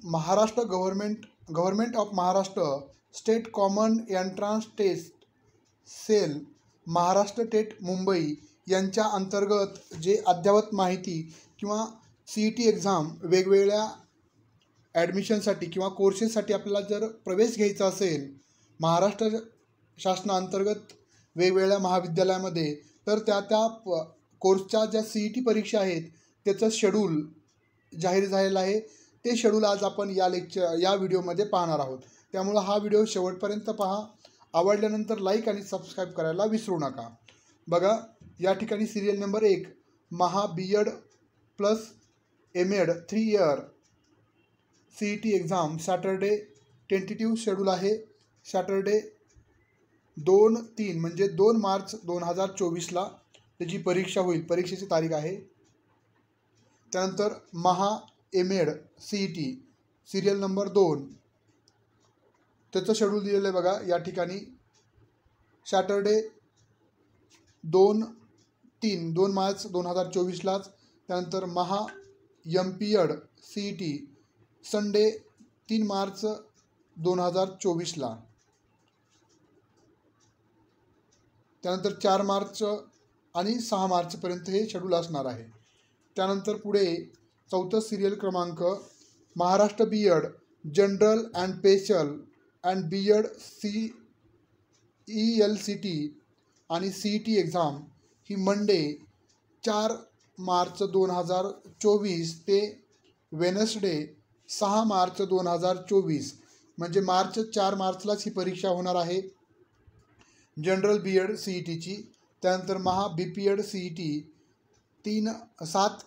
Maharashtra government of Maharashtra state common entrance test cell Maharashtra TET Mumbai यांच्या अंतर्गत जे अद्ययावत माहिती किंवा CET एक्झाम वेगवेगळ्या ॲडमिशनसाठी किंवा कोर्सेससाठी आपल्याला जर प्रवेश घ्यायचा असेल महाराष्ट्र शासनाअंतर्गत वेगवेगळ्या महाविद्यालयामध्ये, तर त्या कोर्सच्या ज्या CET परीक्षा आहेत त्याचं शेड्यूल जाहीर झालेलं आहे. ते शेड्यूल आज आपण या व्हिडिओमध्ये पाहणार आहोत. त्यामुळं हा व्हिडिओ शेवटपर्यंत पहा. आवडल्यानंतर लाईक आणि सबस्क्राईब करायला विसरू नका. बघा, या ठिकाणी सिरियल नंबर 1 महा B.Ed plus M.Ed 3 year CET exam Saturday tentative schedule आहे. सॅटरडे 2-3 म्हणजे 2 मार्च 2024ला त्याची परीक्षा होईल. परीक्षेची तारीख आहे. त्यानंतर महा M.Ed CET सिरियल नंबर 2 त्याचं शेड्यूल दिलेलं आहे. बघा, या ठिकाणी सॅटरडे 2 मार्च 2024लाच. त्यानंतर महा MP.Ed CET संडे 3 मार्च 2024ला. त्यानंतर 4 मार्च आणि 6 मार्चपर्यंत हे शेड्यूल असणार आहे. त्यानंतर पुढे 4थं सिरियल क्रमांक Maharashtra B.Ed general and special and B.Ed CELCT आणि CET एक्झाम ही मंडे 4 मार्च 2024 ते वेनसडे 6 मार्च 2024 म्हणजे 4 मार्चलाच ही परीक्षा होणार आहे जनरल B.Ed CETची. त्यानंतर महा BP.Ed CET 7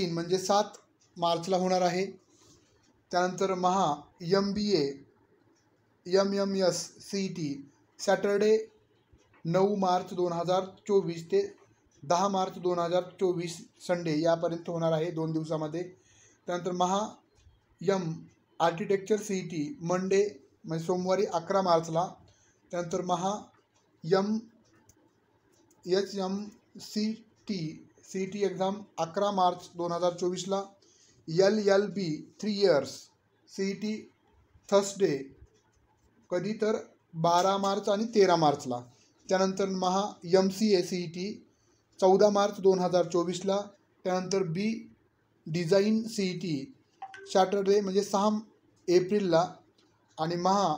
म्हणजे 7 मार्चला होणार आहे. त्यानंतर महा MBA MMS CET Saturday 9 March 2024 ते 10 मार्च 2024 संडे यापर्यंत होणार आहे, 2 दिवसामध्ये. त्यानंतर महा आर्किटेक्चर CET मंडे म्हणजे सोमवारी 11 मार्चला. त्यानंतर महा HMCT CET एक्झाम 11 मार्च 2024ला. LLB 3 इयर्स CET थर्सडे कधी तर 12 मार्च आणि 13 मार्चला. त्यानंतर महा MCA CET 14 मार्च 2024ला. त्यानंतर B डिझाईन CET सॅटरडे म्हणजे 6 एप्रिलला. आणि महा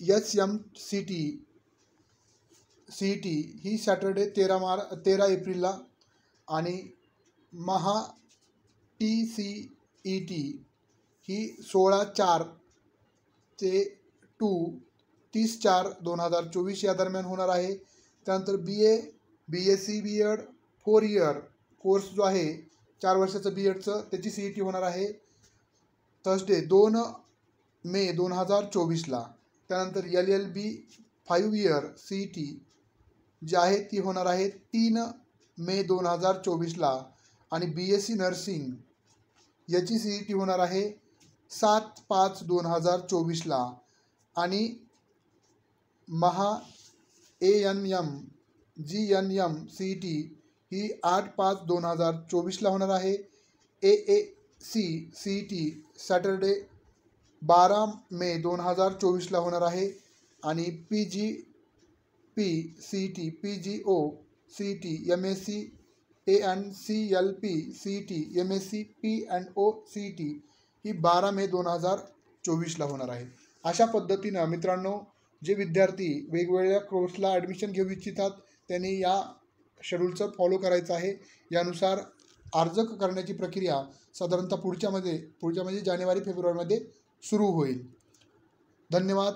BHMCT CET ही सॅटरडे 13 एप्रिलला. आणि महा TCET ही 16/4 ते 30/4/2024 या दरम्यान होणार आहे. त्यानंतर BSc B.Ed 4 इयर कोर्स जो आहे 4 वर्षाचं B.Edचं त्याची CET होणार आहे थर्सडे 2 मे 2024ला. त्यानंतर LLB 5 इयर CET जी आहे ती होणार आहे 3 मे 2024ला. आणि BSc नर्सिंग याची CET होणार आहे 7/5/2024ला. आणि महा ANM GNM CET ही 8/5/2024ला होणार आहे. AAC CET सॅटरडे 12 मे 2024ला होणार आहे. आणि PGP CET PGO CET MSc ANCLP CET MSc P&O CET ही 12 मे 2024ला होणार आहे. अशा पद्धतीनं मित्रांनो, जे विद्यार्थी वेगवेगळ्या कोर्सला ॲडमिशन घेऊ इच्छितात त्यांनी या शेड्यूलचं फॉलो करायचं आहे. यानुसार अर्ज करण्याची प्रक्रिया साधारणतः पुढच्या म्हणजे जानेवारी फेब्रुवारीमध्ये सुरू होईल. धन्यवाद.